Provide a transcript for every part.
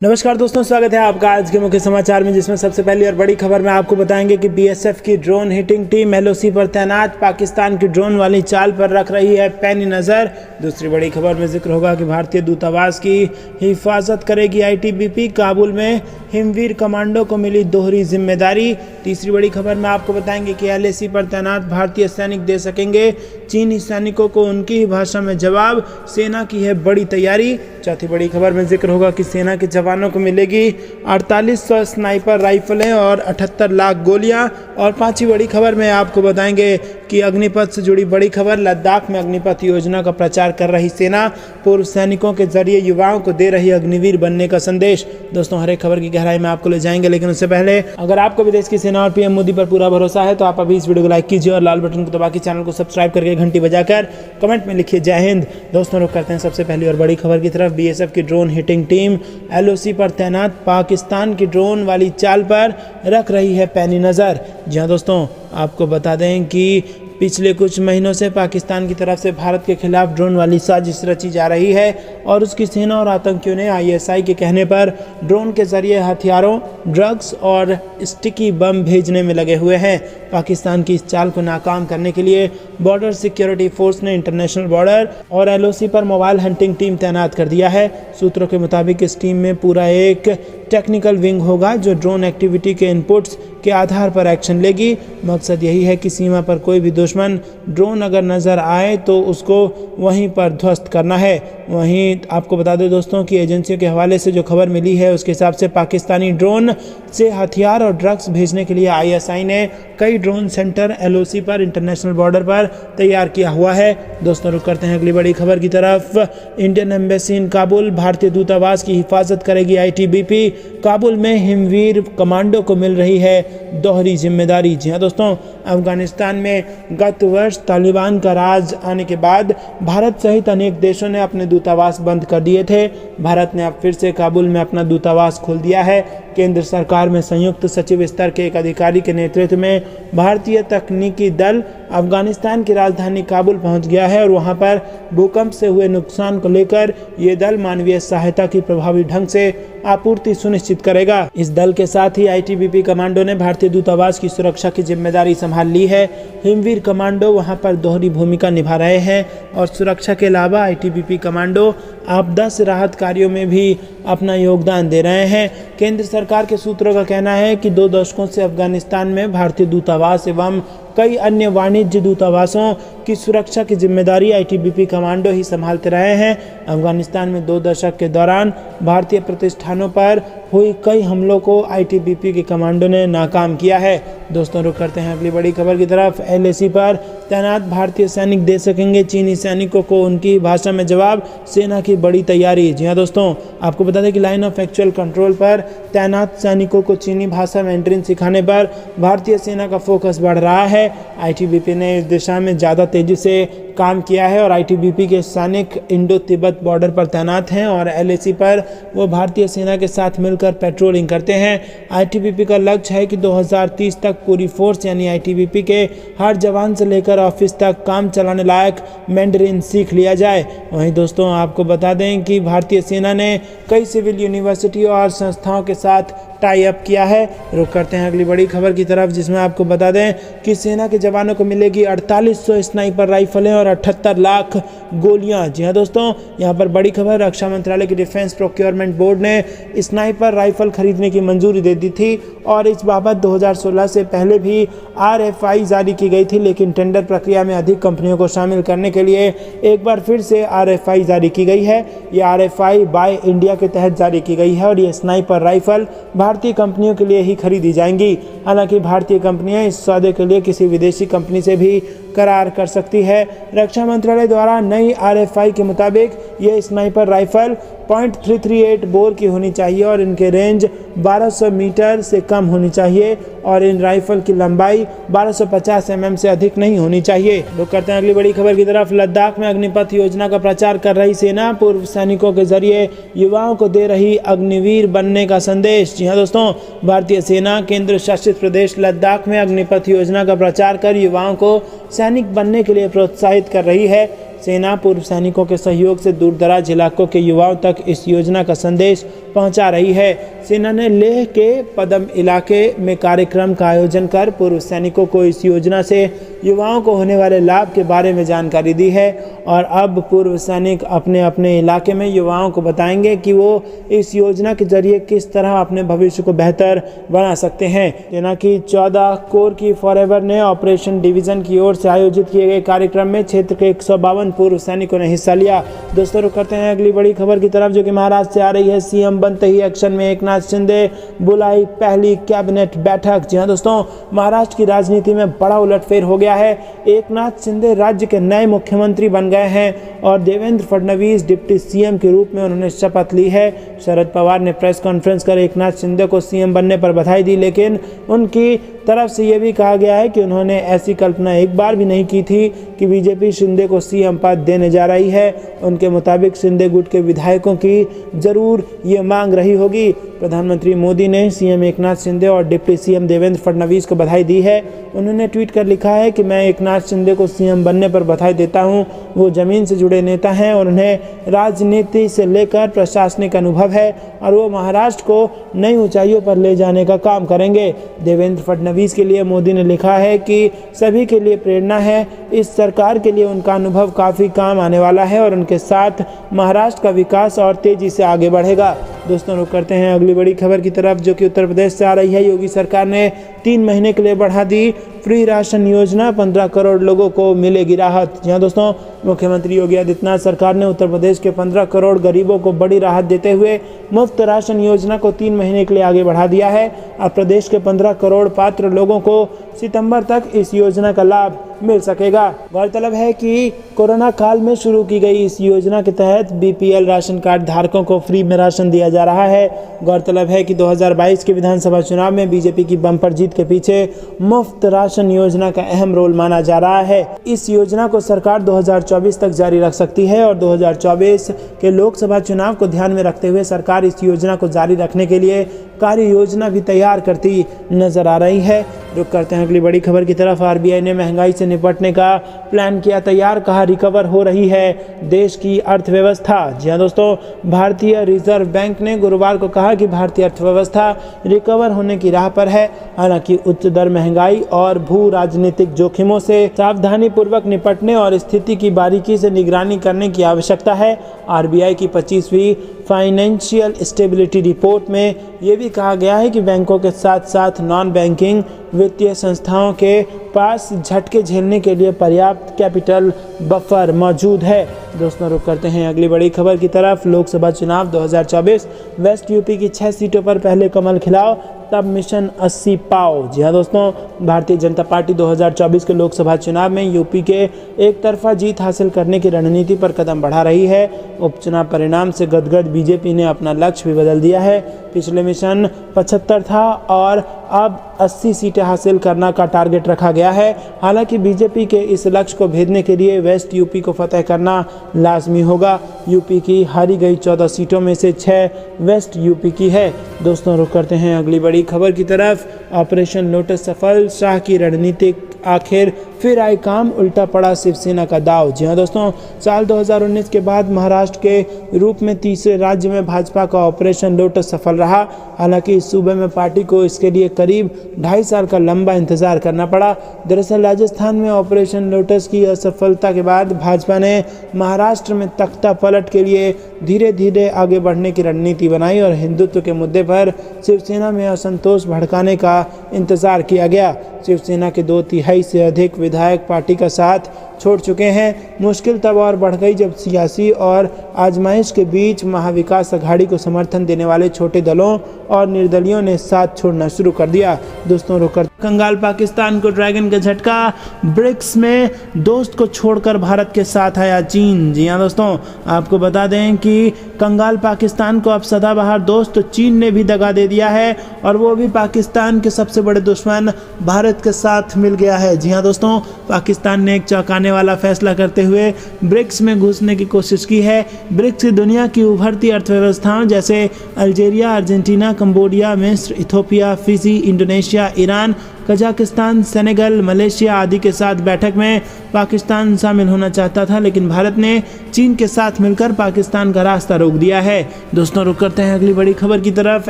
नमस्कार दोस्तों, स्वागत है आपका आज के मुख्य समाचार में, जिसमें सबसे पहली और बड़ी खबर में आपको बताएंगे कि बीएसएफ की ड्रोन हिटिंग टीम एलओसी पर तैनात पाकिस्तान की ड्रोन वाली चाल पर रख रही है पैनी नज़र। दूसरी बड़ी खबर में जिक्र होगा कि भारतीय दूतावास की हिफाजत करेगी आईटीबीपी, काबुल में हिमवीर कमांडो को मिली दोहरी जिम्मेदारी। तीसरी बड़ी खबर में आपको बताएंगे कि एलएसी पर तैनात भारतीय सैनिक दे सकेंगे चीनी सैनिकों को उनकी ही भाषा में जवाब, सेना की है बड़ी तैयारी। चौथी बड़ी खबर में जिक्र होगा कि सेना के जवानों को मिलेगी 4800 स्नाइपर राइफलें और 78 लाख गोलियां। और पांचवी बड़ी खबर में आपको बताएंगे कि अग्निपथ से जुड़ी बड़ी खबर, लद्दाख में अग्निपथ योजना का प्रचार कर रही सेना पूर्व सैनिकों के जरिए युवाओं को दे रही अग्निवीर बनने का संदेश। दोस्तों, हर एक खबर की गहराई में आपको ले जाएंगे, लेकिन उससे पहले अगर आपको भी देश की सेना और पीएम मोदी पर पूरा भरोसा है तो आप अभी इस वीडियो को लाइक कीजिए और लाल बटन को दबा के चैनल को सब्सक्राइब करके घंटी बजाकर कमेंट में लिखिए जय हिंद। दोस्तों, रुक करते हैं सबसे पहली और बड़ी खबर की तरफ। बीएसएफ की ड्रोन हिटिंग टीम एलओसी पर तैनात पाकिस्तान की ड्रोन वाली चाल पर रख रही है पैनी नज़र। जी हाँ दोस्तों, आपको बता दें कि पिछले कुछ महीनों से पाकिस्तान की तरफ से भारत के खिलाफ ड्रोन वाली साजिश रची जा रही है और उसकी सेना और आतंकियों ने आईएसआई के कहने पर ड्रोन के जरिए हथियारों, ड्रग्स और स्टिकी बम भेजने में लगे हुए हैं। पाकिस्तान की इस चाल को नाकाम करने के लिए बॉर्डर सिक्योरिटी फोर्स ने इंटरनेशनल बॉर्डर और एलओसी पर मोबाइल हंटिंग टीम तैनात कर दिया है। सूत्रों के मुताबिक इस टीम में पूरा एक टेक्निकल विंग होगा जो ड्रोन एक्टिविटी के इनपुट्स के आधार पर एक्शन लेगी। मकसद यही है कि सीमा पर कोई भी दुश्मन ड्रोन अगर नज़र आए तो उसको वहीं पर ध्वस्त करना है। वहीं आपको बता दें दोस्तों कि एजेंसियों के हवाले से जो खबर मिली है उसके हिसाब से पाकिस्तानी ड्रोन से हथियार और ड्रग्स भेजने के लिए आईएसआई ने कई ड्रोन सेंटर एलओसी पर इंटरनेशनल बॉर्डर पर तैयार किया हुआ है। दोस्तों, रुक करते हैं अगली बड़ी खबर की तरफ। इंडियन एम्बेसी इन काबुल, भारतीय दूतावास की हिफाजत करेगी आईटीबीपी, काबुल में हिमवीर कमांडो को मिल रही है दोहरी जिम्मेदारी। जी हाँ दोस्तों, अफगानिस्तान में गत वर्ष तालिबान का राज आने के बाद भारत सहित अनेक देशों ने अपने दूतावास बंद कर दिए थे। भारत ने अब फिर से काबुल में अपना दूतावास खोल दिया है। केंद्र सरकार में संयुक्त सचिव स्तर के एक अधिकारी के नेतृत्व में भारतीय तकनीकी दल अफगानिस्तान की राजधानी काबुल पहुंच गया है और वहां पर भूकंप से हुए नुकसान को लेकर ये दल मानवीय सहायता की प्रभावी ढंग से आपूर्ति सुनिश्चित करेगा। इस दल के साथ ही आईटीबीपी कमांडो ने भारतीय दूतावास की सुरक्षा की जिम्मेदारी संभाल ली है। हिमवीर कमांडो वहां पर दोहरी भूमिका निभा रहे हैं और सुरक्षा के अलावा आईटीबीपी कमांडो आपदा से राहत कार्यों में भी अपना योगदान दे रहे हैं। केंद्र सरकार के सूत्रों का कहना है कि 2 दशकों से अफगानिस्तान में भारतीय दूतावास एवं कई अन्य वाणिज्य दूतावासों की सुरक्षा की जिम्मेदारी आईटीबीपी कमांडो ही संभालते रहे हैं। अफगानिस्तान में 2 दशक के दौरान भारतीय प्रतिष्ठानों पर हुई कई हमलों को आईटीबीपी के कमांडो ने नाकाम किया है। दोस्तों, रुक करते हैं अगली बड़ी खबर की तरफ। एलएसी पर तैनात भारतीय सैनिक दे सकेंगे चीनी सैनिकों को उनकी भाषा में जवाब, सेना की बड़ी तैयारी। जी हाँ दोस्तों, आपको बता दें कि लाइन ऑफ एक्चुअल कंट्रोल पर तैनात सैनिकों को चीनी भाषा मैंड्रिन सिखाने पर भारतीय सेना का फोकस बढ़ रहा है। आईटीबीपी ने इस दिशा में ज़्यादा तेजी से काम किया है और आईटीबीपी के सैनिक इंडो तिब्बत बॉर्डर पर तैनात हैं और एलएसी पर वो भारतीय सेना के साथ मिलकर पेट्रोलिंग करते हैं। आईटीबीपी का लक्ष्य है कि 2030 तक पूरी फोर्स यानी आईटीबीपी के हर जवान से लेकर ऑफिस तक काम चलाने लायक मैंड्रिन सीख लिया जाए। वहीं दोस्तों, आपको बता दें कि भारतीय सेना ने कई सिविल यूनिवर्सिटी और संस्थाओं के साथ टाई अप किया है। रुक करते हैं अगली बड़ी खबर की तरफ, जिसमें आपको बता दें कि सेना के जवानों को मिलेगी 4800 स्नाइपर राइफलें और 78 लाख गोलियां। जी हाँ दोस्तों, यहाँ पर बड़ी खबर, रक्षा मंत्रालय की डिफेंस प्रोक्योरमेंट बोर्ड ने स्नाइपर राइफल खरीदने की मंजूरी दे दी थी और इस बाबत 2016 से पहले भी आरएफआई जारी की गई थी, लेकिन टेंडर प्रक्रिया में अधिक कंपनियों को शामिल करने के लिए एक बार फिर से आरएफआई जारी की गई है। ये आरएफआई बाय इंडिया के तहत जारी की गई है और ये स्नाइपर राइफल भारतीय कंपनियों के लिए ही खरीदी जाएंगी। हालांकि भारतीय कंपनियां इस सौदे के लिए किसी विदेशी कंपनी से भी करार कर सकती है। रक्षा मंत्रालय द्वारा नई आरएफआई के मुताबिक ये स्नाइपर राइफल .338 बोर की होनी चाहिए और इनके रेंज 1200 मीटर से कम होनी चाहिए और इन राइफल की लंबाई 1250 mm से अधिक नहीं होनी चाहिए। रुक करते हैं अगली बड़ी खबर की तरफ। लद्दाख में अग्निपथ योजना का प्रचार कर रही सेना पूर्व सैनिकों के जरिए युवाओं को दे रही अग्निवीर बनने का संदेश। जी हाँ दोस्तों, भारतीय सेना केंद्र शासित प्रदेश लद्दाख में अग्निपथ योजना का प्रचार कर युवाओं को सैनिक बनने के लिए प्रोत्साहित कर रही है। सेना पूर्व सैनिकों के सहयोग से दूरदराज इलाकों के युवाओं तक इस योजना का संदेश पहुंचा रही है। सेना ने लेह के पदम इलाके में कार्यक्रम का आयोजन कर पूर्व सैनिकों को इस योजना से युवाओं को होने वाले लाभ के बारे में जानकारी दी है और अब पूर्व सैनिक अपने अपने इलाके में युवाओं को बताएंगे कि वो इस योजना के जरिए किस तरह अपने भविष्य को बेहतर बना सकते हैं। सेना की 14 कोर की फॉरएवर ने ऑपरेशन डिवीजन की ओर से आयोजित किए गए कार्यक्रम में क्षेत्र के 152 पूर्व सैनिकों ने हिस्सा लिया। दोस्तों रुक करते हैं अगली बड़ी खबर की तरफ, जो कि महाराष्ट्र से आ रही है। सीएम बनते ही एक्शन में एकनाथ शिंदे बुलाई पहली कैबिनेट बैठक। जी हां दोस्तों, महाराष्ट्र की राजनीति में बड़ा उलटफेर हो गया है। एकनाथ शिंदे राज्य के नए मुख्यमंत्री बन गए हैं और देवेंद्र फडणवीस डिप्टी सीएम के रूप में उन्होंने शपथ ली है। शरद पवार ने प्रेस कॉन्फ्रेंस कर एकनाथ शिंदे को सीएम बनने पर बधाई दी, लेकिन उनकी तरफ से यह भी कहा गया है कि उन्होंने ऐसी कल्पना एक बार भी नहीं की थी कि बीजेपी शिंदे को सीएम पद देने जा रही है। उनके मुताबिक शिंदे गुट के विधायकों की जरूर ये मांग रही होगी। प्रधानमंत्री मोदी ने सीएम एकनाथ शिंदे और डिप्टी सीएम देवेंद्र फडणवीस को बधाई दी है। उन्होंने ट्वीट कर लिखा है कि मैं एकनाथ शिंदे को सीएम बनने पर बधाई देता हूं। वो जमीन से जुड़े नेता हैं और उन्हें राजनीति से लेकर प्रशासनिक अनुभव है और वो महाराष्ट्र को नई ऊंचाइयों पर ले जाने का काम करेंगे। देवेंद्र फडणवीस के लिए मोदी ने लिखा है कि सभी के लिए प्रेरणा है। इस सरकार के लिए उनका अनुभव काफ़ी काम आने वाला है और उनके साथ महाराष्ट्र का विकास और तेजी से आगे बढ़ेगा। दोस्तों रुक करते हैं अगली बड़ी खबर की तरफ, जो कि उत्तर प्रदेश से आ रही है। योगी सरकार ने 3 महीने के लिए बढ़ा दी फ्री राशन योजना, 15 करोड़ लोगों को मिलेगी राहत। जी हां दोस्तों, मुख्यमंत्री योगी आदित्यनाथ सरकार ने उत्तर प्रदेश के 15 करोड़ गरीबों को बड़ी राहत देते हुए मुफ्त राशन योजना को 3 महीने के लिए आगे बढ़ा दिया है। अब प्रदेश के 15 करोड़ पात्र लोगों को सितंबर तक इस योजना का लाभ मिल सकेगा। गौरतलब है कि कोरोना काल में शुरू की गई इस योजना के तहत बीपीएल राशन कार्ड धारकों को फ्री में राशन दिया जा रहा है। गौरतलब है कि 2022 के विधानसभा चुनाव में बीजेपी की बम्पर जीत के पीछे मुफ्त राशन योजना का अहम रोल माना जा रहा है। इस योजना को सरकार 2024 तक जारी रख सकती है और 2024 के लोकसभा चुनाव को ध्यान में रखते हुए सरकार इस योजना को जारी रखने के लिए कार्य योजना भी तैयार करती नजर आ रही है। रुक करते हैं अगली बड़ी खबर की तरफ। आरबीआई ने महंगाई से निपटने का प्लान किया तैयार, कहा रिकवर हो रही है देश की अर्थव्यवस्था। जी हां दोस्तों, भारतीय रिजर्व बैंक ने गुरुवार को कहा कि भारतीय अर्थव्यवस्था रिकवर होने की राह पर है। हालांकि उच्च दर, महंगाई और भू राजनीतिक जोखिमों से सावधानी पूर्वक निपटने और स्थिति की बारीकी से निगरानी करने की आवश्यकता है। आरबीआई की 25वीं फाइनेंशियल स्टेबिलिटी रिपोर्ट में ये भी कहा गया है कि बैंकों के साथ साथ नॉन बैंकिंग वित्तीय संस्थाओं के पास झटके झेलने के लिए पर्याप्त कैपिटल बफर मौजूद है। दोस्तों रुक करते हैं अगली बड़ी खबर की तरफ। लोकसभा चुनाव 2024, वेस्ट यूपी की 6 सीटों पर पहले कमल खिलाओ तब मिशन 80 पाओ। जी हां दोस्तों, भारतीय जनता पार्टी 2024 के लोकसभा चुनाव में यूपी के एक तरफा जीत हासिल करने की रणनीति पर कदम बढ़ा रही है। उपचुनाव परिणाम से गदगद बीजेपी ने अपना लक्ष्य भी बदल दिया है। पिछले मिशन 75 था और अब 80 सीटें हासिल करना का टारगेट रखा गया है। हालांकि बीजेपी के इस लक्ष्य को भेदने के लिए वेस्ट यूपी को फतह करना लाजमी होगा। यूपी की हारी गई 14 सीटों में से 6 वेस्ट यूपी की है। दोस्तों रुक करते हैं अगली बड़ी खबर की तरफ। ऑपरेशन लोटस सफल, शाह की रणनीतिक आखिर फिर आई काम, उल्टा पड़ा शिवसेना का दाव। जी हां दोस्तों, साल 2019 के बाद महाराष्ट्र के रूप में तीसरे राज्य में भाजपा का ऑपरेशन लोटस सफल रहा। हालांकि इस सूबे में पार्टी को इसके लिए करीब 2.5 साल का लंबा इंतजार करना पड़ा। दरअसल राजस्थान में ऑपरेशन लोटस की असफलता के बाद भाजपा ने महाराष्ट्र में तख्ता पलट के लिए धीरे धीरे आगे बढ़ने की रणनीति बनाई और हिंदुत्व के मुद्दे पर शिवसेना में असंतोष भड़काने का इंतजार किया गया। शिवसेना के 2/3 से अधिक विधायक पार्टी का साथ छोड़ चुके हैं। मुश्किल तब और बढ़ गई जब सियासी और आजमाइश के बीच महाविकास अघाड़ी को समर्थन देने वाले छोटे दलों और निर्दलियों ने साथ छोड़ना शुरू कर दिया। दोस्तों रुकर कंगाल पाकिस्तान को ड्रैगन का झटका, ब्रिक्स में दोस्त को छोड़कर भारत के साथ आया चीन। जी हां दोस्तों, आपको बता दें कि कंगाल पाकिस्तान को अब सदाबहार दोस्त चीन ने भी दगा दे दिया है और वो भी पाकिस्तान के सबसे बड़े दुश्मन भारत के साथ मिल गया है। जी हां दोस्तों, पाकिस्तान ने एक चौंकाने वाला फैसला करते हुए ब्रिक्स में घुसने की कोशिश की है। ब्रिक्स दुनिया की उभरती अर्थव्यवस्थाओं जैसे अल्जीरिया, अर्जेंटीना, कंबोडिया, मिस्र, Ethiopia, Fiji, Indonesia, Iran Kazakhstan, Senegal, Malaysia आदि के साथ बैठक में पाकिस्तान शामिल होना चाहता था, लेकिन भारत ने चीन के साथ मिलकर पाकिस्तान का रास्ता रोक दिया है। दोस्तों रुक करते हैं अगली बड़ी खबर की तरफ।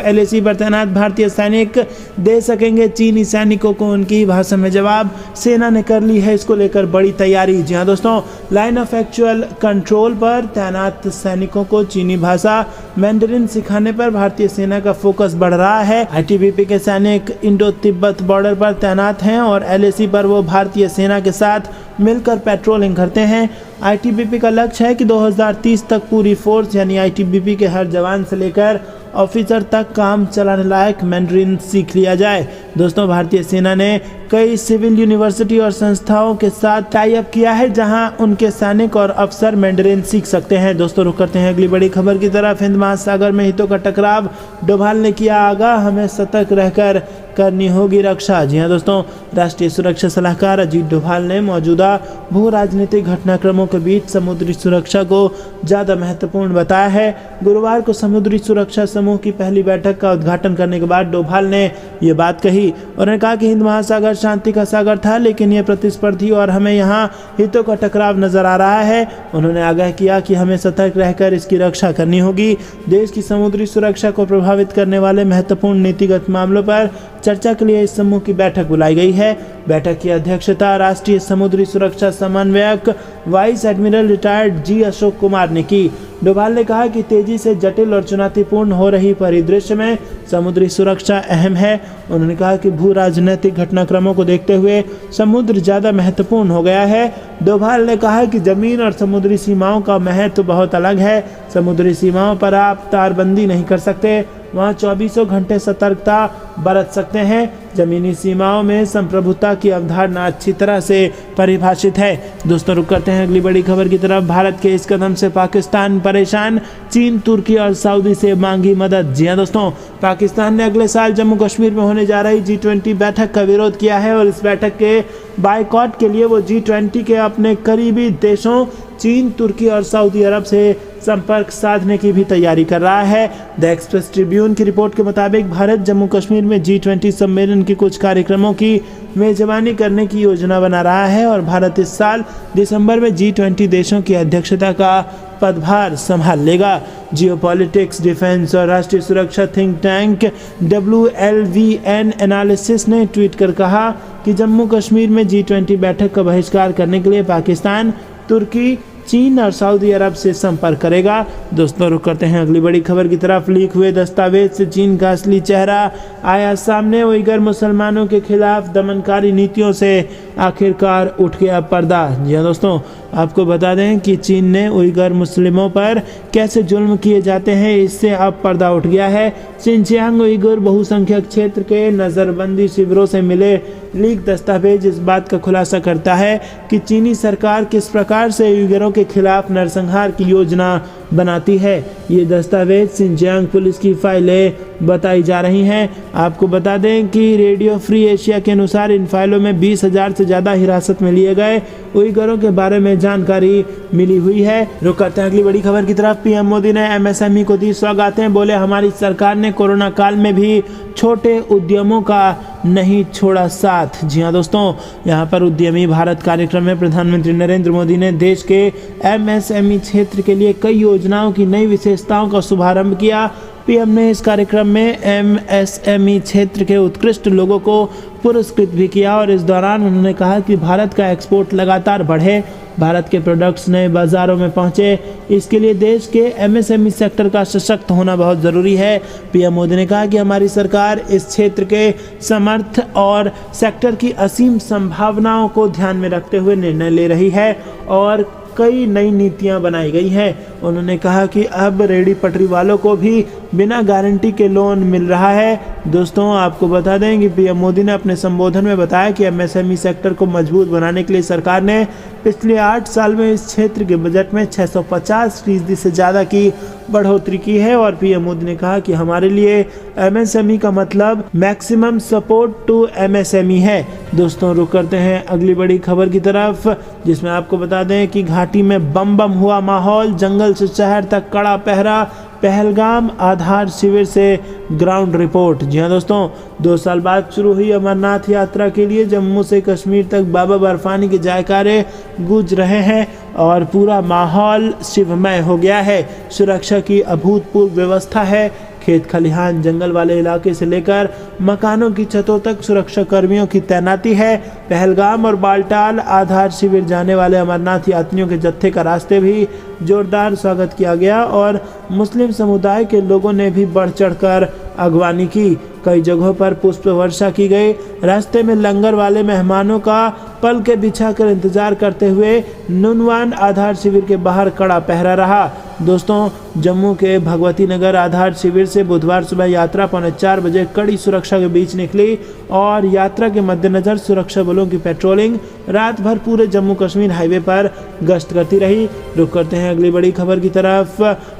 LAC पर तैनात भारतीय सैनिक दे सकेंगे चीनी सैनिकों को उनकी भाषा में जवाब, सेना ने कर ली है इसको लेकर बड़ी तैयारी। जी हाँ दोस्तों, लाइन ऑफ एक्चुअल कंट्रोल पर तैनात सैनिकों को चीनी भाषा मैंडरिन सिखाने पर भारतीय सेना का फोकस बढ़ रहा है। ITBP के सैनिक इंडो तिब्बत बॉर्डर पर तैनात हैं और LAC पर वो भारतीय सेना के साथ मिलकर पेट्रोलिंग करते हैं। ITBP का लक्ष्य है कि 2030 तक पूरी फोर्स यानी ITBP के हर जवान से लेकर ऑफिसर तक काम चलाने लायक मैंडरिन सीख लिया जाए। दोस्तों, भारतीय सेना ने कई सिविल यूनिवर्सिटी और संस्थाओं के साथ टाई अप किया है जहां उनके सैनिक और अफसर मैंडरिन सीख सकते हैं। दोस्तों रुक करते हैं अगली बड़ी खबर की तरफ। हिंद महासागर में हितों का टकराव, डोभाल ने किया आगाह, हमें सतर्क रहकर करनी होगी रक्षा। जी हाँ दोस्तों, राष्ट्रीय सुरक्षा सलाहकार अजीत डोभाल ने मौजूदा भू राजनीतिक घटनाक्रमों के बीच समुद्री सुरक्षा को ज़्यादा महत्वपूर्ण बताया है। गुरुवार को समुद्री सुरक्षा समूह की पहली बैठक का उद्घाटन करने के बाद डोभाल ने ये बात कही। उन्होंने कहा कि हिंद महासागर शांति का सागर था, लेकिन ये प्रतिस्पर्धी और हमें यहाँ हितों का टकराव नजर आ रहा है। उन्होंने आगाह किया कि हमें सतर्क रहकर इसकी रक्षा करनी होगी। देश की समुद्री सुरक्षा को प्रभावित करने वाले महत्वपूर्ण नीतिगत मामलों पर चर्चा के लिए इस समूह की बैठक बुलाई गई है। बैठक की अध्यक्षता राष्ट्रीय समुद्री सुरक्षा समन्वयक वाइस एडमिरल रिटायर्ड जी अशोक कुमार ने की। डोभाल ने कहा कि तेजी से जटिल और चुनौतीपूर्ण हो रही परिदृश्य में समुद्री सुरक्षा अहम है। उन्होंने कहा कि भू राजनीतिक घटनाक्रमों को देखते हुए समुद्र ज़्यादा महत्वपूर्ण हो गया है। डोभाल ने कहा कि जमीन और समुद्री सीमाओं का महत्व बहुत अलग है। समुद्री सीमाओं पर आप तारबंदी नहीं कर सकते, वहाँ 24 घंटे सतर्कता बरत सकते हैं। जमीनी सीमाओं में संप्रभुता की अवधारणा अच्छी तरह से परिभाषित है। दोस्तों रुक करते हैं अगली बड़ी खबर की तरफ। भारत के इस कदम से पाकिस्तान परेशान, चीन, तुर्की और सऊदी से मांगी मदद। जी हाँ दोस्तों, पाकिस्तान ने अगले साल जम्मू कश्मीर में होने जा रही G20 बैठक का विरोध किया है और इस बैठक के बायकॉट के लिए वो G20 के अपने करीबी देशों चीन, तुर्की और सऊदी अरब से संपर्क साधने की भी तैयारी कर रहा है। द एक्सप्रेस ट्रिब्यून की रिपोर्ट के मुताबिक भारत जम्मू कश्मीर में G20 सम्मेलन के कुछ कार्यक्रमों की मेजबानी करने की योजना बना रहा है और भारत इस साल दिसंबर में G20 देशों की अध्यक्षता का पदभार संभाल लेगा। जियोपॉलिटिक्स, डिफेंस और राष्ट्रीय सुरक्षा थिंक टैंक WLVN एनालिसिस ने ट्वीट कर कहा कि जम्मू कश्मीर में G20 बैठक का बहिष्कार करने के लिए पाकिस्तान, तुर्की, चीन और सऊदी अरब से संपर्क करेगा। दोस्तों रुक करते हैं अगली बड़ी खबर की तरफ। लीक हुए दस्तावेज से चीन का असली चेहरा आया सामने, उइगर मुसलमानों के खिलाफ दमनकारी नीतियों से आखिरकार उठ गया पर्दा। जी हाँ दोस्तों, आपको बता दें कि चीन ने उइगर मुस्लिमों पर कैसे जुल्म किए जाते हैं, इससे अब पर्दा उठ गया है। सिंचियांग उइगर बहुसंख्यक क्षेत्र के नज़रबंदी शिविरों से मिले लीक दस्तावेज इस बात का खुलासा करता है कि चीनी सरकार किस प्रकार से उइगरों के खिलाफ नरसंहार की योजना बनाती है। ये दस्तावेज सिंचियांग पुलिस की फाइलें बताई जा रही हैं। आपको बता दें कि रेडियो फ्री एशिया के अनुसार इन फाइलों में 20,000 से ज़्यादा हिरासत में लिए गए उइगरों के बारे में जानकारी मिली हुई है। रुक करते हैं अगली बड़ी खबर की तरफ। PM मोदी ने MSME को दी सौगातें, बोले हमारी सरकार ने कोरोना काल में भी छोटे उद्यमों का नहीं छोड़ा साथ। जी हाँ दोस्तों, यहाँ पर उद्यमी भारत कार्यक्रम में प्रधानमंत्री नरेंद्र मोदी ने देश के MSME क्षेत्र के लिए कई योजनाओं की नई विशेषताओं का शुभारंभ किया। PM ने इस कार्यक्रम में MSME क्षेत्र के उत्कृष्ट लोगों को पुरस्कृत भी किया और इस दौरान उन्होंने कहा कि भारत का एक्सपोर्ट लगातार बढ़े, भारत के प्रोडक्ट्स नए बाज़ारों में पहुंचे, इसके लिए देश के MSME सेक्टर का सशक्त होना बहुत ज़रूरी है। PM मोदी ने कहा कि हमारी सरकार इस क्षेत्र के समर्थ और सेक्टर की असीम संभावनाओं को ध्यान में रखते हुए निर्णय ले रही है और कई नई नीतियां बनाई गई हैं। उन्होंने कहा कि अब रेहड़ी पटरी वालों को भी बिना गारंटी के लोन मिल रहा है। दोस्तों, आपको बता दें कि PM मोदी ने अपने संबोधन में बताया कि MSME सेक्टर को मजबूत बनाने के लिए सरकार ने पिछले 8 साल में इस क्षेत्र के बजट में 650% से ज़्यादा की बढ़ोतरी की है और PM मोदी ने कहा कि हमारे लिए MSME का मतलब मैक्सिमम सपोर्ट टू MSME है। दोस्तों, रुक करते हैं अगली बड़ी खबर की तरफ, जिसमें आपको बता दें कि घाटी में बम हुआ माहौल, जंगल से शहर तक कड़ा पहरा, पहलगाम आधार शिविर से ग्राउंड रिपोर्ट। जी हाँ दोस्तों, 2 साल बाद शुरू हुई अमरनाथ यात्रा के लिए जम्मू से कश्मीर तक बाबा बर्फानी के जयकारे गूंज रहे हैं और पूरा माहौल शिवमय हो गया है। सुरक्षा की अभूतपूर्व व्यवस्था है। खेत खलिहान जंगल वाले इलाके से लेकर मकानों की छतों तक सुरक्षा कर्मियों की तैनाती है। पहलगाम और बालटाल आधार शिविर जाने वाले अमरनाथ यात्रियों के जत्थे का रास्ते भी जोरदार स्वागत किया गया और मुस्लिम समुदाय के लोगों ने भी बढ़ चढ़कर अगवानी की। कई जगहों पर पुष्प वर्षा की गई। रास्ते में लंगर वाले मेहमानों का पल के बिछाकर इंतजार करते हुए नुनवान आधार शिविर के बाहर कड़ा पहरा रहा। दोस्तों, जम्मू के भगवती नगर आधार शिविर से बुधवार सुबह यात्रा 4:45 बजे कड़ी सुरक्षा के बीच निकली और यात्रा के मद्देनजर सुरक्षा बलों की पेट्रोलिंग रात भर पूरे जम्मू कश्मीर हाईवे पर गश्त करती रही। रुक करते हैं अगली बड़ी खबर की तरफ।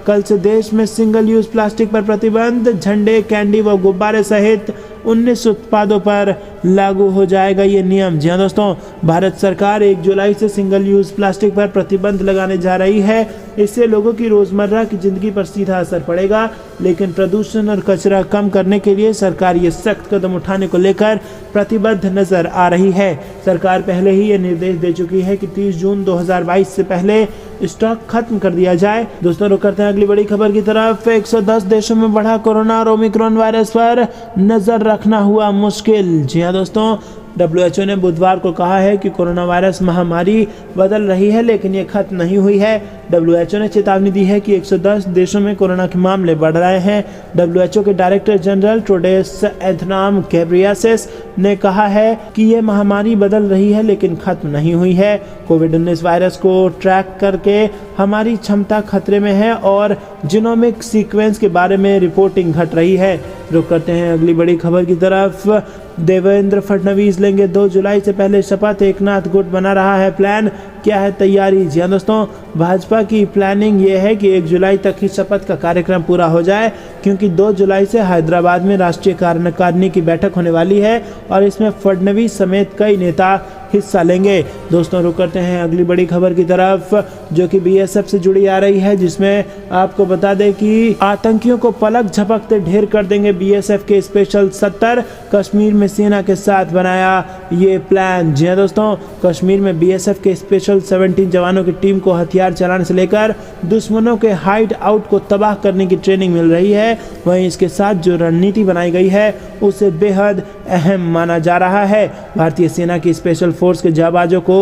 कल से देश में सिंगल यूज प्लास्टिक पर प्रतिबंध। झंडे, कैंडी व गुब्बारे सहित 19 उत्पादों पर लागू हो जाएगा ये नियम। जी हाँ दोस्तों, भारत सरकार 1 जुलाई से सिंगल यूज प्लास्टिक पर प्रतिबंध लगाने जा रही है। इससे लोगों की रोजमर्रा की जिंदगी पर सीधा असर पड़ेगा, लेकिन प्रदूषण और कचरा कम करने के लिए सरकार ये सख्त कदम उठाने को लेकर प्रतिबद्ध नजर आ रही है। सरकार पहले ही ये निर्देश दे चुकी है कि 30 जून 2022 से पहले स्टॉक खत्म कर दिया जाए। दोस्तों, रुक करते हैं अगली बड़ी खबर की तरफ। 110 देशों में बढ़ा कोरोना और ओमिक्रॉन वायरस पर नजर रखना हुआ मुश्किल। जी हाँ दोस्तों, WHO ने बुधवार को कहा है कि कोरोना वायरस महामारी बदल रही है, लेकिन ये खत्म नहीं हुई है। WHO ने चेतावनी दी है कि 110 देशों में कोरोना के मामले बढ़ रहे हैं। WHO के director general Tedros Adhanom Ghebreyesus ने कहा है कि ये महामारी बदल रही है, लेकिन खत्म नहीं हुई है। कोविड-19 वायरस को ट्रैक करके हमारी क्षमता खतरे में है और जीनोमिक सीक्वेंस के बारे में रिपोर्टिंग घट रही है। रुक करते हैं अगली बड़ी खबर की तरफ। देवेंद्र फडणवीस लेंगे 2 जुलाई से पहले शपथ। एकनाथ गुट बना रहा है प्लान। क्या है तैयारी? जी हाँ दोस्तों, भाजपा की प्लानिंग ये है कि 1 जुलाई तक ही शपथ का कार्यक्रम पूरा हो जाए, क्योंकि 2 जुलाई से हैदराबाद में राष्ट्रीय कार्यकारिणी की बैठक होने वाली है और इसमें फडणवीस समेत कई नेता हिस्सा लेंगे। दोस्तों, रुक करते हैं अगली बड़ी खबर की तरफ, जो कि BSF से जुड़ी आ रही है, जिसमें आपको बता दें कि आतंकियों को पलक झपकते ढेर कर देंगे BSF के स्पेशल 70। कश्मीर में सेना के साथ बनाया ये प्लान। जी हाँ दोस्तों, कश्मीर में BSF के स्पेशल 17 जवानों की टीम को हथियार चलाने से लेकर दुश्मनों के हाइड आउट को तबाह करने की ट्रेनिंग मिल रही है। वहीं इसके साथ जो रणनीति बनाई गई है उसे बेहद अहम माना जा रहा है। भारतीय सेना की स्पेशल फोर्स के जाबाजों को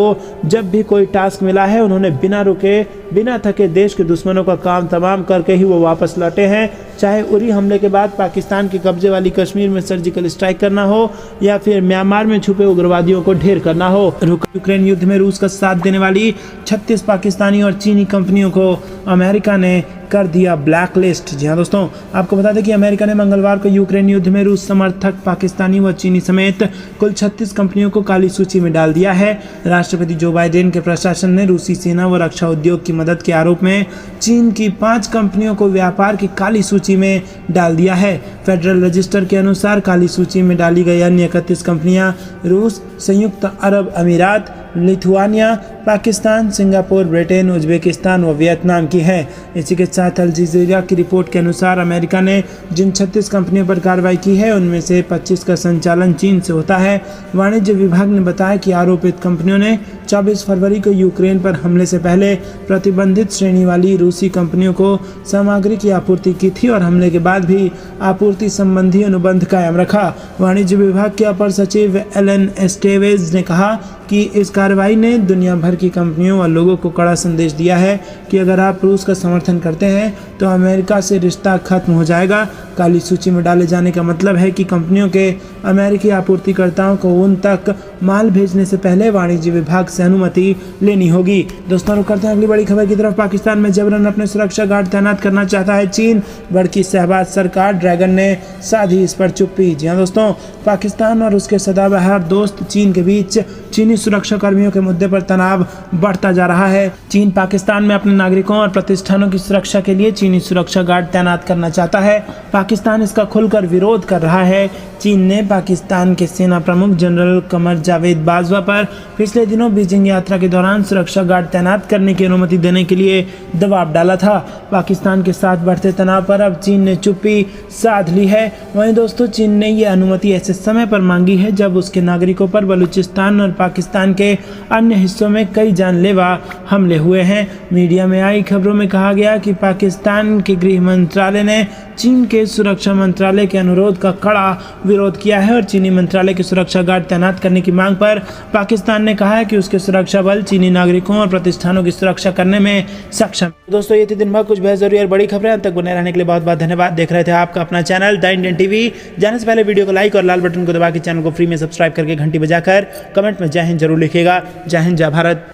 जब भी कोई टास्क मिला है, उन्होंने बिना रुके बिना थके देश के दुश्मनों का काम तमाम करके ही वो वापस लौटे हैं। चाहे उरी हमले के बाद पाकिस्तान के कब्जे वाली कश्मीर में सर्जिकल स्ट्राइक करना हो या फिर म्यांमार में छुपे उग्रवादियों को ढेर करना हो। यूक्रेन युद्ध में रूस का साथ देने वाली 36 पाकिस्तानी और चीनी कंपनियों को अमेरिका ने कर दिया ब्लैक लिस्ट। जी हाँ दोस्तों, आपको बता दें कि अमेरिका ने मंगलवार को यूक्रेन युद्ध में रूस समर्थक पाकिस्तानी व चीनी समेत कुल 36 कंपनियों को काली सूची में डाल दिया है। राष्ट्रपति जो बाइडेन के प्रशासन ने रूसी सेना व रक्षा उद्योग की मदद के आरोप में चीन की 5 कंपनियों को व्यापार की काली सूची में डाल दिया है। फेडरल रजिस्टर के अनुसार काली सूची में डाली गई अन्य 31 कंपनियां रूस, संयुक्त अरब अमीरात, Lithuania, Pakistan, Singapore, Britain, Uzbekistan व वियतनाम की है। इसी के साथ अल जज़ीरा की रिपोर्ट के अनुसार अमेरिका ने जिन 36 कंपनियों पर कार्रवाई की है, उनमें से 25 का संचालन चीन से होता है। वाणिज्य विभाग ने बताया कि आरोपित कंपनियों ने 24 फरवरी को यूक्रेन पर हमले से पहले प्रतिबंधित श्रेणी वाली रूसी कंपनियों को सामग्री की आपूर्ति की थी और हमले के बाद भी आपूर्ति संबंधी अनुबंध कायम रखा। वाणिज्य विभाग के अपर सचिव एलन एस्टेवेज ने कहा कि इस कार्रवाई ने दुनिया भर की कंपनियों और लोगों को कड़ा संदेश दिया है कि अगर आप रूस का समर्थन करते हैं तो अमेरिका से रिश्ता खत्म हो जाएगा। काली सूची में डाले जाने का मतलब है कि कंपनियों के अमेरिकी आपूर्तिकर्ताओं को उन तक माल भेजने से पहले वाणिज्य विभाग से अनुमति लेनी होगी। दोस्तों, रुक करते हैं अगली बड़ी खबर की तरफ। पाकिस्तान में जबरन अपने सुरक्षा गार्ड तैनात करना चाहता है चीन। भड़की शहबाज सरकार, ड्रैगन ने साधी इस पर चुप्पी। जी हाँ दोस्तों, पाकिस्तान और उसके सदाबहार दोस्त चीन के बीच चीनी सुरक्षा कर्मियों के मुद्दे पर तनाव बढ़ता जा रहा है। चीन पाकिस्तान में अपने नागरिकों और प्रतिष्ठानों की सुरक्षा के लिए चीनी सुरक्षा गार्ड तैनात करना चाहता है। पाकिस्तान इसका खुलकर विरोध कर रहा है। चीन ने पाकिस्तान के सेना प्रमुख जनरल कमर जावेद बाजवा पर पिछले दिनों बीजिंग यात्रा के दौरान सुरक्षा गार्ड तैनात करने की अनुमति देने के लिए दबाव डाला था। पाकिस्तान के साथ बढ़ते तनाव पर अब चीन ने चुप्पी साध ली है। वहीं दोस्तों, चीन ने यह अनुमति ऐसे समय पर मांगी है जब उसके नागरिकों पर बलूचिस्तान और पाकिस्तान के अन्य हिस्सों में कई जानलेवा हमले हुए हैं। मीडिया में आई खबरों में कहा गया कि पाकिस्तान के गृह मंत्रालय ने चीन के सुरक्षा मंत्रालय के अनुरोध का कड़ा विरोध किया है और चीनी मंत्रालय के सुरक्षा गार्ड तैनात करने की मांग पर पाकिस्तान ने कहा है कि उसके सुरक्षा बल चीनी नागरिकों और प्रतिष्ठानों की सुरक्षा करने में सक्षम। दोस्तों, ये थी दिन भर कुछ बेहद जरूरी और बड़ी खबरें। अंत तक बने रहने के लिए बहुत बहुत धन्यवाद। देख रहे थे आपका अपना चैनल द इंडियन टीवी। जाने से पहले वीडियो को लाइक और लाल बटन को दबा के चैनल को फ्री में सब्सक्राइब करके घंटी बजाकर कमेंट में जय हिंद जरूर लिखिएगा। जय हिंद, जय भारत।